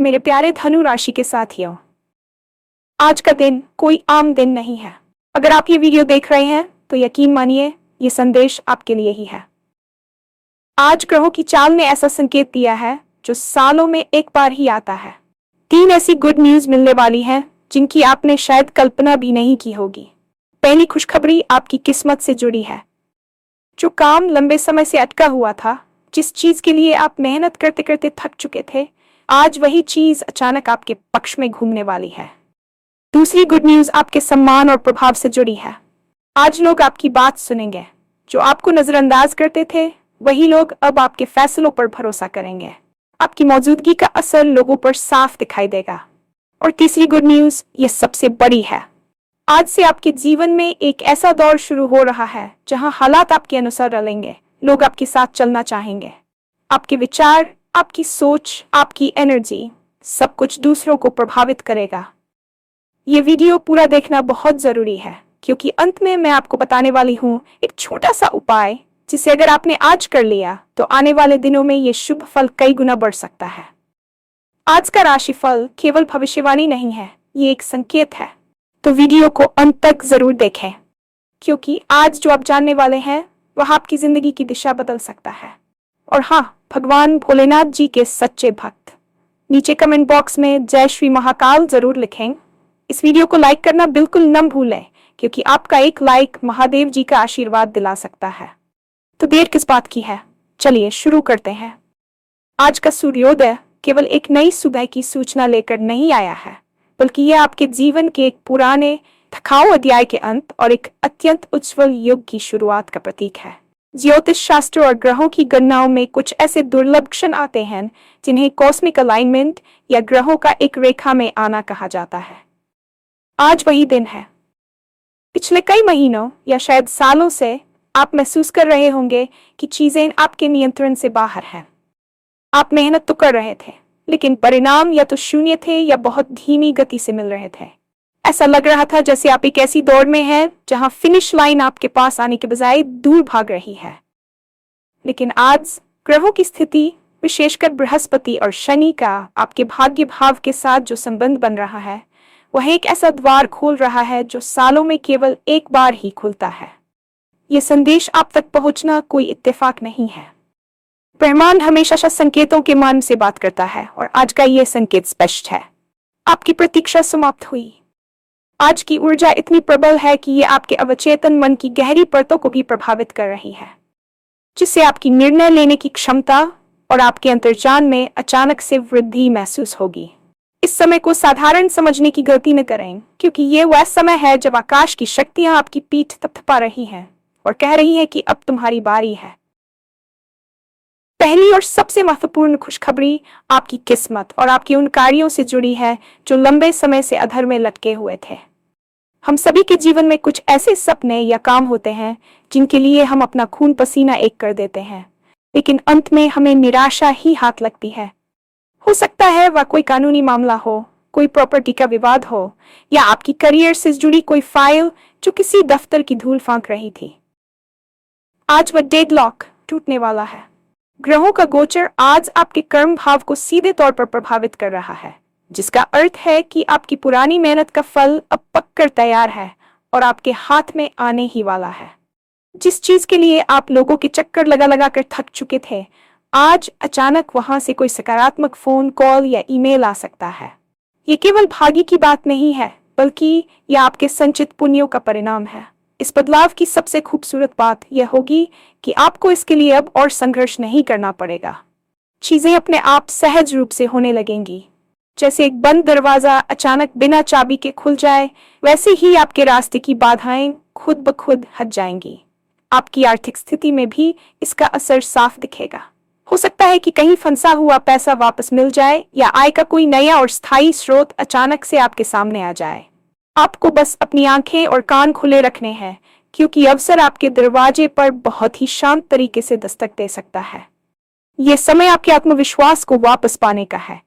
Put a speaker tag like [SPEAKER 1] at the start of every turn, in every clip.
[SPEAKER 1] मेरे प्यारे धनु राशि के साथियों, आज का दिन कोई आम दिन नहीं है। अगर आप ये वीडियो देख रहे हैं तो यकीन मानिए ये संदेश आपके लिए ही है। आज ग्रहों की चाल ने ऐसा संकेत दिया है जो सालों में एक बार ही आता है। 3 ऐसी गुड न्यूज मिलने वाली हैं जिनकी आपने शायद कल्पना भी नहीं की होगी। पहली खुशखबरी आपकी किस्मत से जुड़ी है। जो काम लंबे समय से अटका हुआ था, जिस चीज के लिए आप मेहनत करते करते थक चुके थे, आज वही चीज अचानक आपके पक्ष में घूमने वाली है। दूसरी गुड न्यूज आपके सम्मान और प्रभाव से जुड़ी है। आज लोग आपकी बात सुनेंगे। जो आपको नजरअंदाज करते थे, वही लोग अब आपके फैसलों पर भरोसा करेंगे। आपकी मौजूदगी का असर लोगों पर साफ दिखाई देगा। और तीसरी गुड न्यूज, ये सबसे बड़ी है। आज से आपके जीवन में एक ऐसा दौर शुरू हो रहा है जहां हालात आपके अनुसार रलेंगे। लोग आपके साथ चलना चाहेंगे। आपके विचार, आपकी सोच, आपकी एनर्जी, सब कुछ दूसरों को प्रभावित करेगा। ये वीडियो पूरा देखना बहुत जरूरी है, क्योंकि अंत में मैं आपको बताने वाली हूँ एक छोटा सा उपाय, जिसे अगर आपने आज कर लिया तो आने वाले दिनों में ये शुभ फल कई गुना बढ़ सकता है। आज का राशिफल केवल भविष्यवाणी नहीं है, ये एक संकेत है। तो वीडियो को अंत तक जरूर देखें, क्योंकि आज जो आप जानने वाले हैं वह आपकी जिंदगी की दिशा बदल सकता है। और हाँ, भगवान भोलेनाथ जी के सच्चे भक्त नीचे कमेंट बॉक्स में जय श्री महाकाल जरूर लिखें। इस वीडियो को लाइक करना बिल्कुल न भूलें, क्योंकि आपका एक लाइक महादेव जी का आशीर्वाद दिला सकता है। तो देर किस बात की है, चलिए शुरू करते हैं। आज का सूर्योदय केवल एक नई सुबह की सूचना लेकर नहीं आया है, बल्कि यह आपके जीवन के एक पुराने थकाऊ अध्याय के अंत और एक अत्यंत उज्जवल युग की शुरुआत का प्रतीक है। ज्योतिष शास्त्र और ग्रहों की गणनाओं में कुछ ऐसे दुर्लभ क्षण आते हैं जिन्हें कॉस्मिक अलाइनमेंट या ग्रहों का एक रेखा में आना कहा जाता है। आज वही दिन है। पिछले कई महीनों या शायद सालों से आप महसूस कर रहे होंगे कि चीजें आपके नियंत्रण से बाहर हैं। आप मेहनत तो कर रहे थे, लेकिन परिणाम या तो शून्य थे या बहुत धीमी गति से मिल रहे थे। ऐसा लग रहा था जैसे आप एक ऐसी दौड़ में हैं जहां फिनिश लाइन आपके पास आने के बजाय दूर भाग रही है। लेकिन आज ग्रहों की स्थिति, विशेषकर बृहस्पति और शनि का आपके भाग्य भाव के साथ जो संबंध बन रहा है, वह एक ऐसा द्वार खोल रहा है जो सालों में केवल एक बार ही खुलता है। यह संदेश आप तक पहुंचना कोई इत्तेफाक नहीं है। ब्रह्मांड हमेशा संकेतों के मान से बात करता है, और आज का यह संकेत स्पष्ट है। आपकी प्रतीक्षा समाप्त हुई। आज की ऊर्जा इतनी प्रबल है कि यह आपके अवचेतन मन की गहरी परतों को भी प्रभावित कर रही है, जिससे आपकी निर्णय लेने की क्षमता और आपके अंतर्ज्ञान में अचानक से वृद्धि महसूस होगी। इस समय को साधारण समझने की गलती न करें, क्योंकि ये वह समय है जब आकाश की शक्तियां आपकी पीठ थपथपा रही हैं और कह रही हैं कि अब तुम्हारी बारी है। पहली और सबसे महत्वपूर्ण खुशखबरी आपकी किस्मत और आपके उन कार्यों से जुड़ी है जो लंबे समय से अधर में लटके हुए थे। हम सभी के जीवन में कुछ ऐसे सपने या काम होते हैं जिनके लिए हम अपना खून पसीना एक कर देते हैं, लेकिन अंत में हमें निराशा ही हाथ लगती है। हो सकता है वह कोई कानूनी मामला हो, कोई प्रॉपर्टी का विवाद हो, या आपकी करियर से जुड़ी कोई फाइल जो किसी दफ्तर की धूल फांक रही थी। आज वह डेडलॉक टूटने वाला है। ग्रहों का गोचर आज आपके कर्म भाव को सीधे तौर पर प्रभावित कर रहा है, जिसका अर्थ है कि आपकी पुरानी मेहनत का फल अब पककर तैयार है और आपके हाथ में आने ही वाला है। जिस चीज के लिए आप लोगों के चक्कर लगा कर थक चुके थे, आज अचानक वहां से कोई सकारात्मक फोन कॉल या ईमेल आ सकता है। ये केवल भाग्य की बात नहीं है, बल्कि यह आपके संचित पुण्यों का परिणाम है। इस बदलाव की सबसे खूबसूरत बात यह होगी कि आपको इसके लिए अब और संघर्ष नहीं करना पड़ेगा। चीजें अपने आप सहज रूप से होने लगेंगी। जैसे एक बंद दरवाजा अचानक बिना चाबी के खुल जाए, वैसे ही आपके रास्ते की बाधाएं खुद ब खुद हट जाएंगी। आपकी आर्थिक स्थिति में भी इसका असर साफ दिखेगा। हो सकता है कि कहीं फंसा हुआ पैसा वापस मिल जाए, या आय का कोई नया और स्थायी स्रोत अचानक से आपके सामने आ जाए। आपको बस अपनी आंखें और कान खुले रखने हैं, क्योंकि अवसर आपके दरवाजे पर बहुत ही शांत तरीके से दस्तक दे सकता है। यह समय आपके आत्मविश्वास को वापस पाने का है।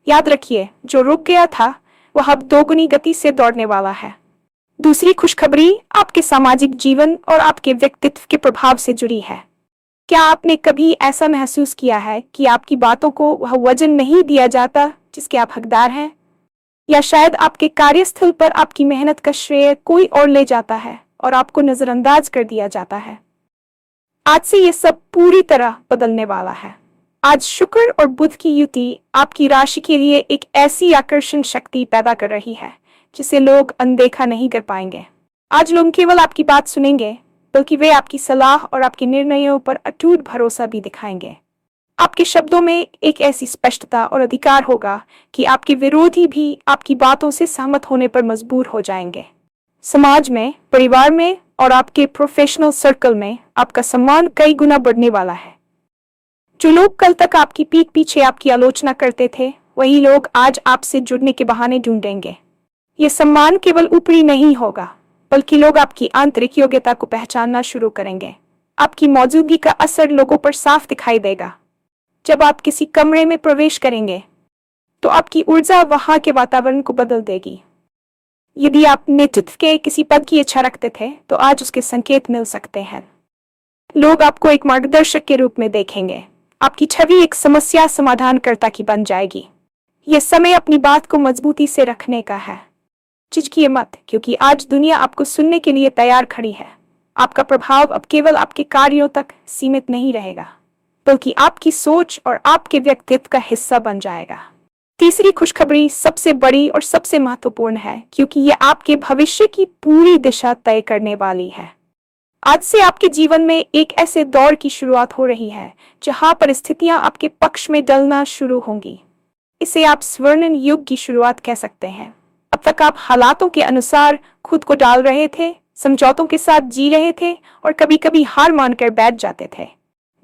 [SPEAKER 1] याद रखिए, जो रुक गया था वह अब दोगुनी गति से दौड़ने वाला है। दूसरी खुशखबरी आपके सामाजिक जीवन और आपके व्यक्तित्व के प्रभाव से जुड़ी है। क्या आपने कभी ऐसा महसूस किया है कि आपकी बातों को वह वजन नहीं दिया जाता जिसके आप हकदार हैं, या शायद आपके कार्यस्थल पर आपकी मेहनत का श्रेय कोई और ले जाता है और आपको नजरअंदाज कर दिया जाता है। आज से ये सब पूरी तरह बदलने वाला है। आज शुक्र और बुध की युति आपकी राशि के लिए एक ऐसी आकर्षण शक्ति पैदा कर रही है जिसे लोग अनदेखा नहीं कर पाएंगे। आज लोग केवल आपकी बात सुनेंगे, बल्कि वे आपकी सलाह और आपके निर्णयों पर अटूट भरोसा भी दिखाएंगे। आपके शब्दों में एक ऐसी स्पष्टता और अधिकार होगा कि आपके विरोधी भी आपकी बातों से सहमत होने पर मजबूर हो जाएंगे। समाज में, परिवार में और आपके प्रोफेशनल सर्कल में आपका सम्मान कई गुना बढ़ने वाला है। जो लोग कल तक आपकी पीठ पीछे आपकी आलोचना करते थे, वही लोग आज आपसे जुड़ने के बहाने ढूंढेंगे। ये सम्मान केवल ऊपरी नहीं होगा, बल्कि लोग आपकी आंतरिक योग्यता को पहचानना शुरू करेंगे। आपकी मौजूदगी का असर लोगों पर साफ दिखाई देगा। जब आप किसी कमरे में प्रवेश करेंगे, तो आपकी ऊर्जा वहां के वातावरण को बदल देगी। यदि आप नेतृत्व के किसी पद की इच्छा रखते थे, तो आज उसके संकेत मिल सकते हैं। लोग आपको एक मार्गदर्शक के रूप में देखेंगे। आपकी छवि एक समस्या समाधानकर्ता की बन जाएगी। यह समय अपनी बात को मजबूती से रखने का है। झिझकिए मत, क्योंकि आज दुनिया आपको सुनने के लिए तैयार खड़ी है। आपका प्रभाव अब केवल आपके कार्यों तक सीमित नहीं रहेगा, बल्कि आपकी सोच और आपके व्यक्तित्व का हिस्सा बन जाएगा। तीसरी खुशखबरी सबसे बड़ी और सबसे महत्वपूर्ण है, क्योंकि यह आपके भविष्य की पूरी दिशा तय करने वाली है। आज से आपके जीवन में एक ऐसे दौर की शुरुआत हो रही है जहां परिस्थितियां आपके पक्ष में डलना शुरू होंगी। इसे आप स्वर्णिम युग की शुरुआत कह सकते हैं। अब तक आप हालातों के अनुसार खुद को डाल रहे थे, समझौतों के साथ जी रहे थे और कभी कभी हार मानकर बैठ जाते थे।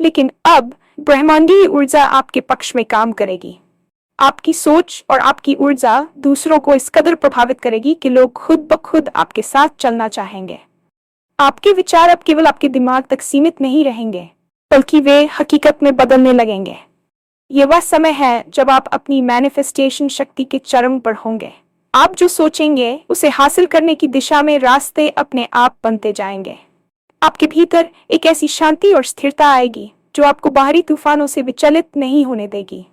[SPEAKER 1] लेकिन अब ब्रह्मांडीय ऊर्जा आपके पक्ष में काम करेगी। आपकी सोच और आपकी ऊर्जा दूसरों को इस कदर प्रभावित करेगी कि लोग खुद ब खुद आपके साथ चलना चाहेंगे। आपके विचार अब केवल आपके दिमाग तक सीमित नहीं रहेंगे, बल्कि वे हकीकत में बदलने लगेंगे। ये वह समय है जब आप अपनी मैनिफेस्टेशन शक्ति के चरम पर होंगे। आप जो सोचेंगे, उसे हासिल करने की दिशा में रास्ते अपने आप बनते जाएंगे। आपके भीतर एक ऐसी शांति और स्थिरता आएगी जो आपको बाहरी तूफानों से विचलित नहीं होने देगी।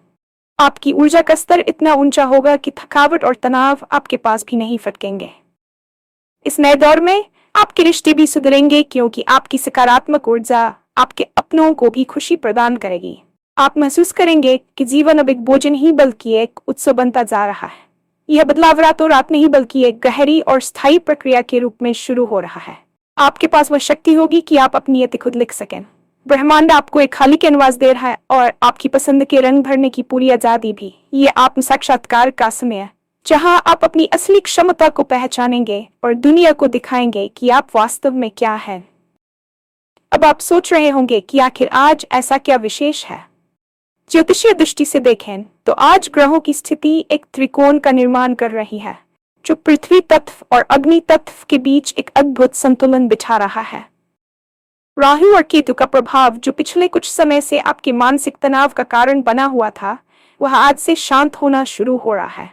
[SPEAKER 1] आपकी ऊर्जा का स्तर इतना ऊंचा होगा कि थकावट और तनाव आपके पास भी नहीं फटकेंगे। इस नए दौर में आपके रिश्ते भी सुधरेंगे, क्योंकि आपकी सकारात्मक ऊर्जा आपके अपनों को भी खुशी प्रदान करेगी। आप महसूस करेंगे कि जीवन अब एक भोजन ही बल्कि एक उत्सव बनता जा रहा है। यह बदलाव रातों रात नहीं, बल्कि एक गहरी और स्थायी प्रक्रिया के रूप में शुरू हो रहा है। आपके पास वह शक्ति होगी कि आप अपनी नीयत खुद लिख सकें। ब्रह्मांड आपको एक खाली कैनवास दे रहा है और आपकी पसंद के रंग भरने की पूरी आजादी भी। ये आत्म साक्षात्कार का समय है, जहां आप अपनी असली क्षमता को पहचानेंगे और दुनिया को दिखाएंगे कि आप वास्तव में क्या हैं। अब आप सोच रहे होंगे कि आखिर आज ऐसा क्या विशेष है। ज्योतिषीय दृष्टि से देखें तो आज ग्रहों की स्थिति एक त्रिकोण का निर्माण कर रही है, जो पृथ्वी तत्व और अग्नि तत्व के बीच एक अद्भुत संतुलन बिठा रहा है। राहु और केतु का प्रभाव, जो पिछले कुछ समय से आपके मानसिक तनाव का कारण बना हुआ था, वह आज से शांत होना शुरू हो रहा है।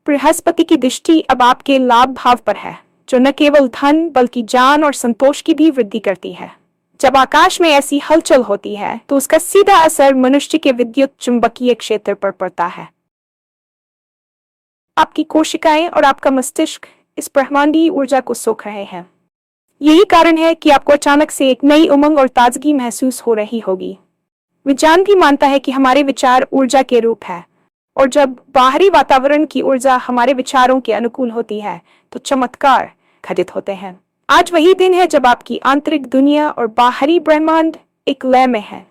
[SPEAKER 1] बृहस्पति की दृष्टि अब आपके लाभ भाव पर है, जो न केवल धन बल्कि जान और संतोष की भी वृद्धि करती है। जब आकाश में ऐसी हलचल होती है, तो उसका सीधा असर मनुष्य के विद्युत चुंबकीय क्षेत्र पर पड़ता है। आपकी कोशिकाएं और आपका मस्तिष्क इस ब्रह्मांडीय ऊर्जा को सोख रहे हैं। यही कारण है कि आपको अचानक से एक नई उमंग और ताजगी महसूस हो रही होगी। विज्ञान भी मानता है कि हमारे विचार ऊर्जा के रूप है, और जब बाहरी वातावरण की ऊर्जा हमारे विचारों के अनुकूल होती है, तो चमत्कार घटित होते हैं। आज वही दिन है जब आपकी आंतरिक दुनिया और बाहरी ब्रह्मांड एक लय में है।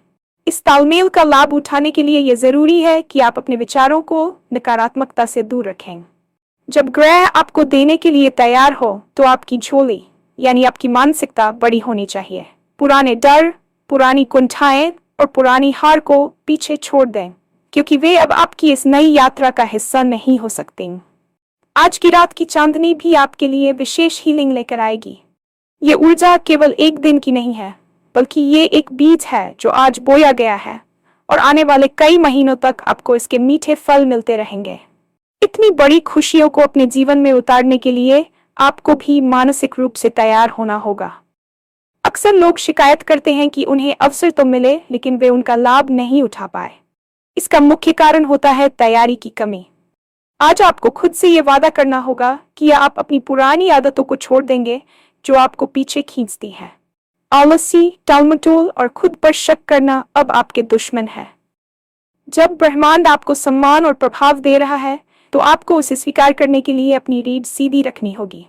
[SPEAKER 1] इस तालमेल का लाभ उठाने के लिए यह जरूरी है कि आप अपने विचारों को नकारात्मकता से दूर रखें। जब ग्रह आपको देने के लिए तैयार हो, तो आपकी झोली यानी आपकी मानसिकता बड़ी होनी चाहिए। पुराने डर, पुरानी कुंठाएं और पुरानी हार को पीछे छोड़ दें, क्योंकि वे अब आपकी इस नई यात्रा का हिस्सा नहीं हो सकती। आज की रात की चांदनी भी आपके लिए विशेष हीलिंग लेकर आएगी। ये ऊर्जा केवल एक दिन की नहीं है, बल्कि ये एक बीज है जो आज बोया गया है, और आने वाले कई महीनों तक आपको इसके मीठे फल मिलते रहेंगे। इतनी बड़ी खुशियों को अपने जीवन में उतारने के लिए आपको भी मानसिक रूप से तैयार होना होगा। अक्सर लोग शिकायत करते हैं कि उन्हें अवसर तो मिले, लेकिन वे उनका लाभ नहीं उठा पाए। इसका मुख्य कारण होता है तैयारी की कमी। आज आपको खुद से ये वादा करना होगा कि आप अपनी पुरानी आदतों को छोड़ देंगे जो आपको पीछे खींचती है। आलसी, टालमटोल और खुद पर शक करना अब आपके दुश्मन है। जब ब्रह्मांड आपको सम्मान और प्रभाव दे रहा है तो आपको उसे स्वीकार करने के लिए अपनी रीढ़ सीधी रखनी होगी।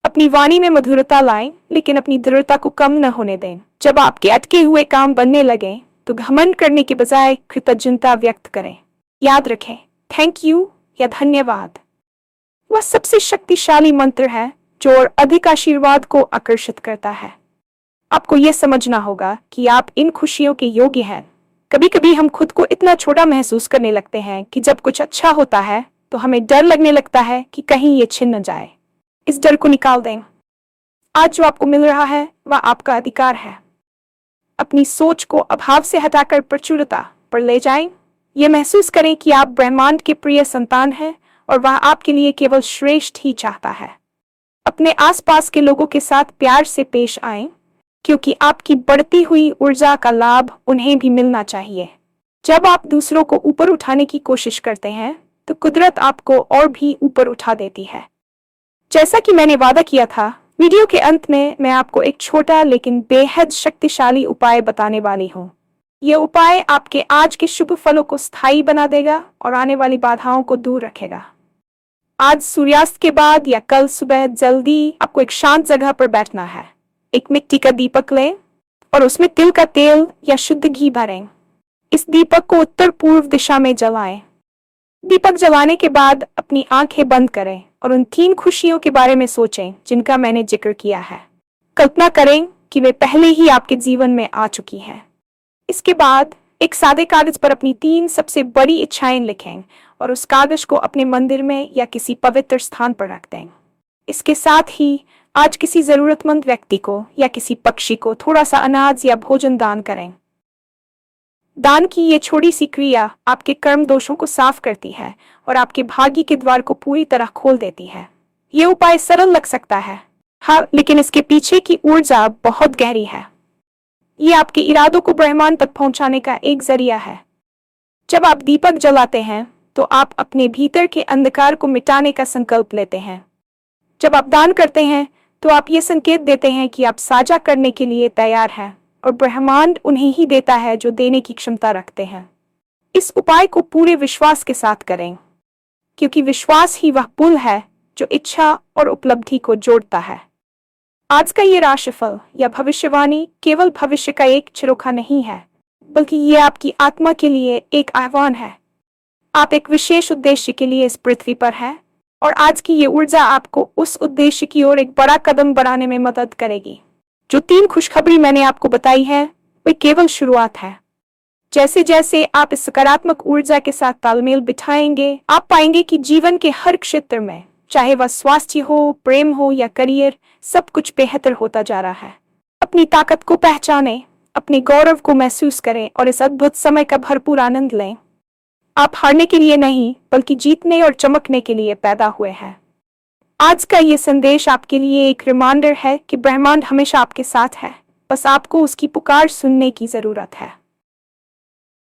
[SPEAKER 1] अपनी वाणी में मधुरता लाएं, लेकिन अपनी दृढ़ता को कम न होने दें। जब आपके अटके हुए काम बनने लगे तो घमंड करने के बजाय कृतज्ञता व्यक्त करें। याद रखें, थैंक यू या धन्यवाद वह सबसे शक्तिशाली मंत्र है जो और अधिक आशीर्वाद को आकर्षित करता है। आपको यह समझना होगा कि आप इन खुशियों के योग्य हैं। कभी कभी हम खुद को इतना छोटा महसूस करने लगते हैं कि जब कुछ अच्छा होता है तो हमें डर लगने लगता है कि कहीं ये छिन न जाए। इस डर को निकाल दें। आज जो आपको मिल रहा है वह आपका अधिकार है। अपनी सोच को अभाव से हटाकर प्रचुरता पर ले जाएं। यह महसूस करें कि आप ब्रह्मांड के प्रिय संतान हैं और वह आपके लिए केवल श्रेष्ठ ही चाहता है। अपने आसपास के लोगों के साथ प्यार से पेश आएं, क्योंकि आपकी बढ़ती हुई ऊर्जा का लाभ उन्हें भी मिलना चाहिए। जब आप दूसरों को ऊपर उठाने की कोशिश करते हैं तो कुदरत आपको और भी ऊपर उठा देती है। जैसा कि मैंने वादा किया था, वीडियो के अंत में मैं आपको एक छोटा लेकिन बेहद शक्तिशाली उपाय बताने वाली हूँ। यह उपाय आपके आज के शुभ फलों को स्थायी बना देगा और आने वाली बाधाओं को दूर रखेगा। आज सूर्यास्त के बाद या कल सुबह जल्दी आपको एक शांत जगह पर बैठना है। एक मिट्टी का दीपक लें और उसमें तिल का तेल या शुद्ध घी भरें। इस दीपक को उत्तर पूर्व दिशा में जलाएं। दीपक जलाने के बाद अपनी आंखें बंद करें और उन 3 खुशियों के बारे में सोचें जिनका मैंने जिक्र किया है। कल्पना करें कि वे पहले ही आपके जीवन में आ चुकी हैं। इसके बाद एक सादे कागज पर अपनी 3 सबसे बड़ी इच्छाएं लिखें और उस कागज को अपने मंदिर में या किसी पवित्र स्थान पर रख दें। इसके साथ ही आज किसी जरूरतमंद व्यक्ति को या किसी पक्षी को थोड़ा सा अनाज या भोजन दान करें। दान की ये छोटी सी क्रिया आपके कर्म दोषों को साफ करती है और आपके भाग्य के द्वार को पूरी तरह खोल देती है। ये उपाय सरल लग सकता है, हाँ, लेकिन इसके पीछे की ऊर्जा बहुत गहरी है। ये आपके इरादों को ब्रह्मांड तक पहुंचाने का एक जरिया है। जब आप दीपक जलाते हैं तो आप अपने भीतर के अंधकार को मिटाने का संकल्प लेते हैं। जब आप दान करते हैं तो आप ये संकेत देते हैं कि आप साझा करने के लिए तैयार हैं और ब्रह्मांड उन्हें ही देता है जो देने की क्षमता रखते हैं। इस उपाय को पूरे विश्वास के साथ करें, क्योंकि विश्वास ही वह पुल है जो इच्छा और उपलब्धि को जोड़ता है। आज का ये राशिफल या भविष्यवाणी केवल भविष्य का एक झरोखा नहीं है, बल्कि ये आपकी आत्मा के लिए एक आह्वान है। आप एक विशेष उद्देश्य के लिए इस पृथ्वी पर हैं और आज की ये ऊर्जा आपको उस उद्देश्य की ओर एक बड़ा कदम बढ़ाने में मदद करेगी। जो 3 खुशखबरी मैंने आपको बताई है वे केवल शुरुआत है। जैसे जैसे आप इस सकारात्मक ऊर्जा के साथ तालमेल बिठाएंगे, आप पाएंगे कि जीवन के हर क्षेत्र में, चाहे वह स्वास्थ्य हो, प्रेम हो या करियर, सब कुछ बेहतर होता जा रहा है। अपनी ताकत को पहचानें, अपने गौरव को महसूस करें और इस अद्भुत समय का भरपूर आनंद लें। आप हारने के लिए नहीं, बल्कि जीतने और चमकने के लिए पैदा हुए हैं। आज का ये संदेश आपके लिए एक रिमाइंडर है कि ब्रह्मांड हमेशा आपके साथ है, बस आपको उसकी पुकार सुनने की जरूरत है।